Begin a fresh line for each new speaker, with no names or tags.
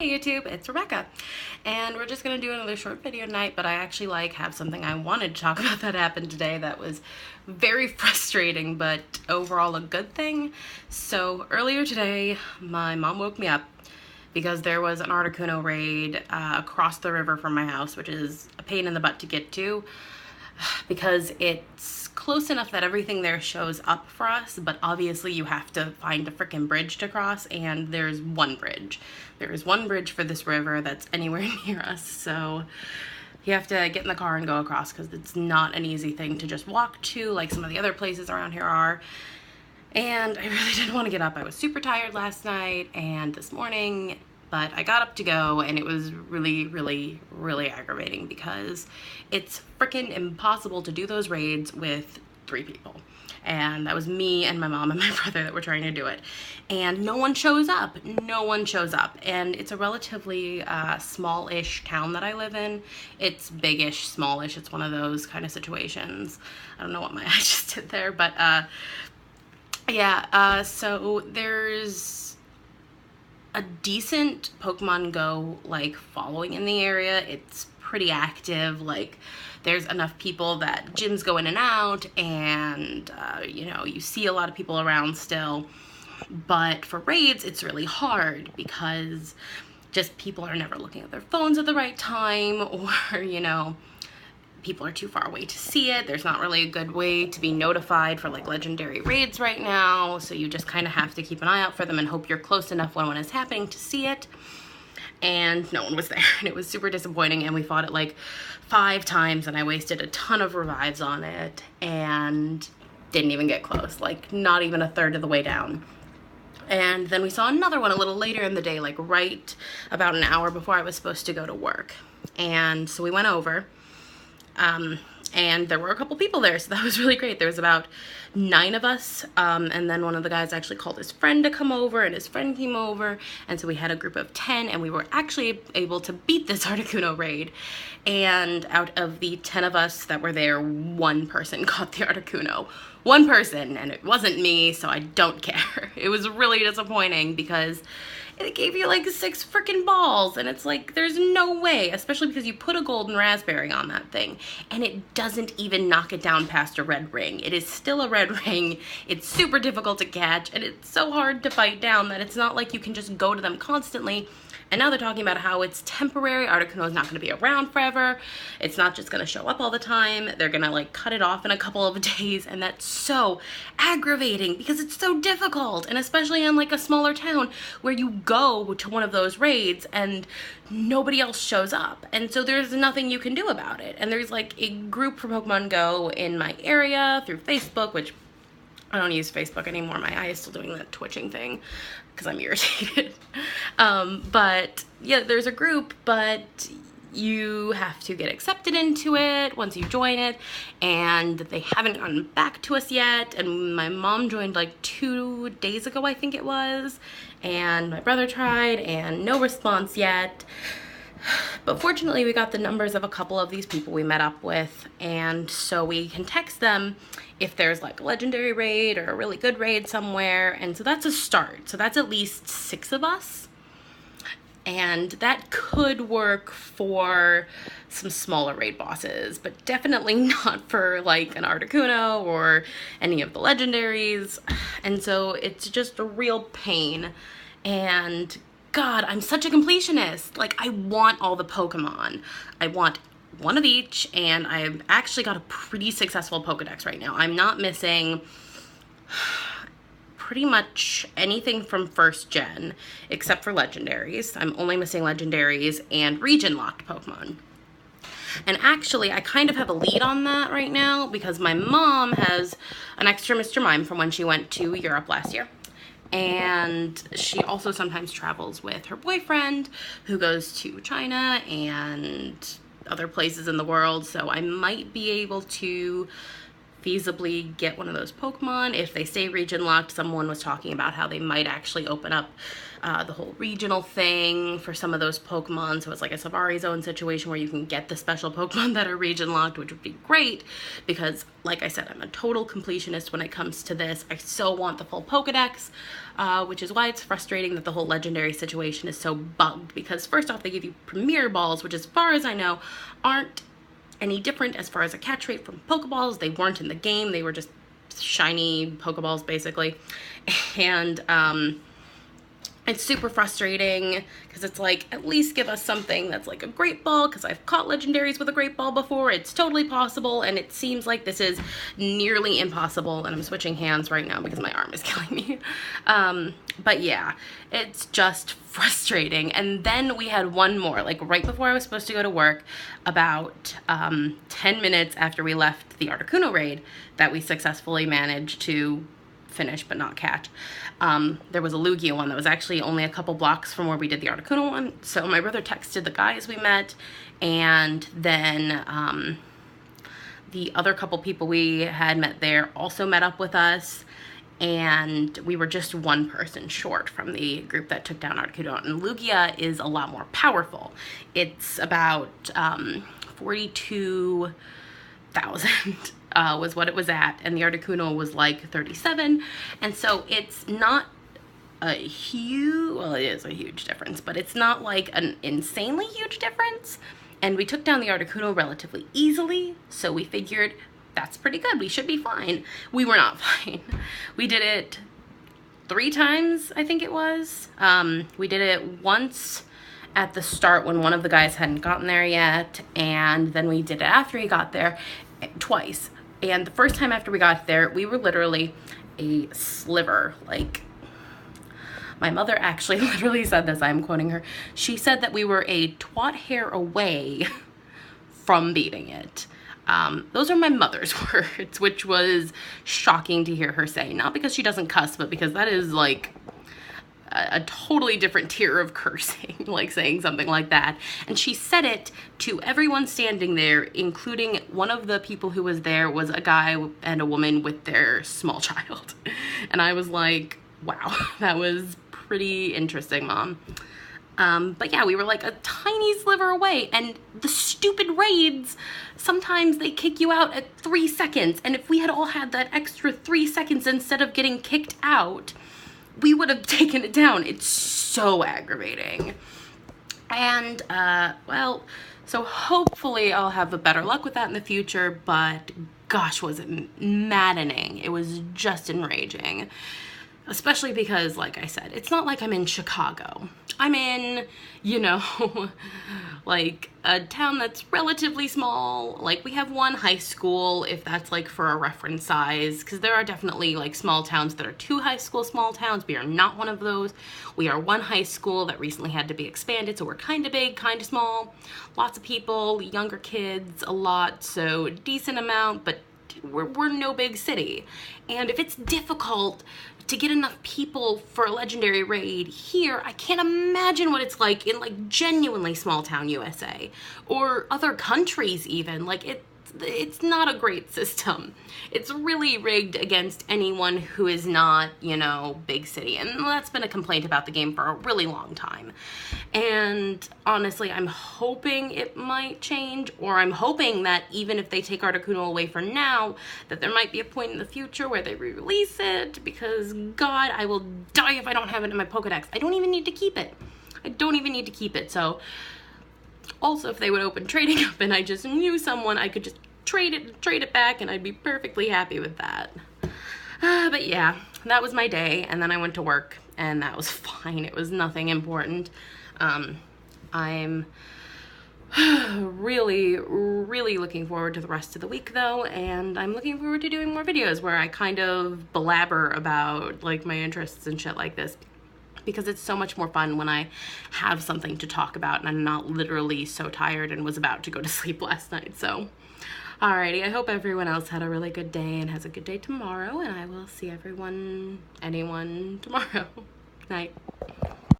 Hey YouTube, it's Rebecca, and we're just gonna do another short video tonight, but I actually have something I wanted to talk about that happened today that was very frustrating, but overall a good thing. So earlier today, my mom woke me up because there was an Articuno raid across the river from my house, which is a pain in the butt to get to because it's close enough that everything there shows up for us, but obviously you have to find a freaking bridge to cross, and there's one bridge. There is one bridge for this river that's anywhere near us, so you have to get in the car and go across because it's not an easy thing to just walk to like some of the other places around here are. And I really didn't want to get up. I was super tired last night and this morning, but I got up to go, and it was really aggravating because it's freaking impossible to do those raids with 3 people. And that was me and my mom and my brother that were trying to do it. And no one shows up. No one shows up. And it's a relatively small-ish town that I live in. It's big-ish, smallish. It's one of those kind of situations. I don't know what my eye just did there, but yeah, so there's a decent Pokemon Go like following in the area. It's pretty active. Like, there's enough people that gyms go in and out, and you know, you see a lot of people around still. But for raids, it's really hard because just people are never looking at their phones at the right time, or you know, people are too far away to see it. There's not really a good way to be notified for like legendary raids right now, so you just kind of have to keep an eye out for them and hope you're close enough when one is happening to see it. And no one was there, and it was super disappointing, and we fought it like 5 times, and I wasted a ton of revives on it and didn't even get close, like not even a third of the way down. And then we saw another one a little later in the day, like right about an hour before I was supposed to go to work. And so we went over, and there were a couple people there, so that was really great. There was about 9 of us, and then one of the guys actually called his friend to come over, and his friend came over, and so we had a group of 10, and we were actually able to beat this Articuno raid. And out of the 10 of us that were there, 1 person caught the Articuno. 1 person, and it wasn't me, so I don't care. It was really disappointing because it gave you like 6 freaking balls, and it's like, there's no way, especially because you put a golden raspberry on that thing, and it doesn't even knock it down past a red ring. It is still a red ring. It's super difficult to catch, and it's so hard to fight down that it's not like you can just go to them constantly. And now they're talking about how it's temporary. Articuno is not going to be around forever. It's not just going to show up all the time. They're going to like cut it off in a couple of days, and that's so aggravating because it's so difficult, and especially in like a smaller town where you go to one of those raids and nobody else shows up, and so there's nothing you can do about it. And there's like a group for Pokemon Go in my area through Facebook, which I don't use Facebook anymore. My eye is still doing that twitching thing because I'm irritated. But yeah, there's a group, but you have to get accepted into it once you join it, and they haven't gotten back to us yet. And my mom joined like 2 days ago, I think it was, and my brother tried, and no response yet. But fortunately, we got the numbers of a couple of these people we met up with, and so we can text them if there's like a legendary raid or a really good raid somewhere. And so that's a start. So that's at least 6 of us, and that could work for some smaller raid bosses, but definitely not for like an Articuno or any of the legendaries. And so it's just a real pain. And God, I'm such a completionist. Like, I want all the Pokemon. I want one of each, and I've actually got a pretty successful Pokedex right now. I'm not missing pretty much anything from 1st gen, except for legendaries. I'm only missing legendaries and region-locked Pokemon. And actually, I kind of have a lead on that right now because my mom has an extra Mr. Mime from when she went to Europe last year. And she also sometimes travels with her boyfriend, who goes to China and other places in the world. So I might be able to feasibly get one of those Pokemon. If they stay region locked, someone was talking about how they might actually open up the whole regional thing for some of those Pokemon. So it's like a Safari Zone situation where you can get the special Pokemon that are region locked, which would be great because, like I said, I'm a total completionist when it comes to this. I so want the full Pokedex, which is why it's frustrating that the whole legendary situation is so bugged, because first off, they give you Premier Balls, which as far as I know aren't any different as far as a catch rate from Pokeballs. They weren't in the game. They were just shiny Pokeballs basically. And it's super frustrating because it's like, at least give us something that's like a Great Ball, because I've caught legendaries with a Great Ball before. It's totally possible, and it seems like this is nearly impossible. And I'm switching hands right now because my arm is killing me. But yeah, it's just frustrating. And then we had one more, like right before I was supposed to go to work, about 10 minutes after we left the Articuno raid, that we successfully managed to finish but not catch. There was a Lugia one that was actually only a couple blocks from where we did the Articuno one. So my brother texted the guys we met, and then the other couple people we had met there also met up with us, and we were just one person short from the group that took down Articuno. And Lugia is a lot more powerful. It's about 42,000 was what it was at, and the Articuno was like 37, and so it's not a huge, well, it is a huge difference, but it's not like an insanely huge difference. And we took down the Articuno relatively easily, so we figured that's pretty good, we should be fine. We were not fine. We did it 3 times, I think it was. We did it once at the start when one of the guys hadn't gotten there yet, and then we did it after he got there twice. And the first time after we got there, we were literally a sliver. Like, my mother actually literally said this, I'm quoting her. She said that we were a twat hair away from beating it. Those are my mother's words, which was shocking to hear her say. Not because she doesn't cuss, but because that is like a totally different tier of cursing, like saying something like that. And she said it to everyone standing there, including one of the people who was there was a guy and a woman with their small child. And I was like, wow, that was pretty interesting, Mom. But yeah, we were like a tiny sliver away, and the stupid raids, sometimes they kick you out at 3 seconds. And if we had all had that extra 3 seconds instead of getting kicked out, we would have taken it down. It's so aggravating. And, well, so hopefully I'll have a better luck with that in the future, but gosh, was it maddening. It was just enraging. Especially because, like I said, it's not like I'm in Chicago. I'm in, you know, like a town that's relatively small. Like, we have one high school, if that's like for a reference size, because there are definitely like small towns that are 2 high school small towns. We are not one of those. We are one high school that recently had to be expanded, so we're kind of big, kind of small. Lots of people, younger kids, a lot, so decent amount, but we're no big city. And if it's difficult to get enough people for a legendary raid here, I can't imagine what it's like in like genuinely small town USA or other countries even. Like, it's not a great system. It's really rigged against anyone who is not, you know, big city. And that's been a complaint about the game for a really long time. And honestly, I'm hoping it might change, or I'm hoping that even if they take Articuno away for now, that there might be a point in the future where they re-release it, because God, I will die if I don't have it in my Pokedex. I don't even need to keep it. I don't even need to keep it. So also, if they would open trading up and I just knew someone, I could just trade it back, and I'd be perfectly happy with that. But yeah, that was my day, and then I went to work, and that was fine. It was nothing important. I'm really, really looking forward to the rest of the week, though, and I'm looking forward to doing more videos where I kind of blabber about, like, my interests and shit like this, because it's so much more fun when I have something to talk about and I'm not literally so tired and was about to go to sleep last night. So, alrighty, I hope everyone else had a really good day and has a good day tomorrow, and I will see anyone tomorrow. Night.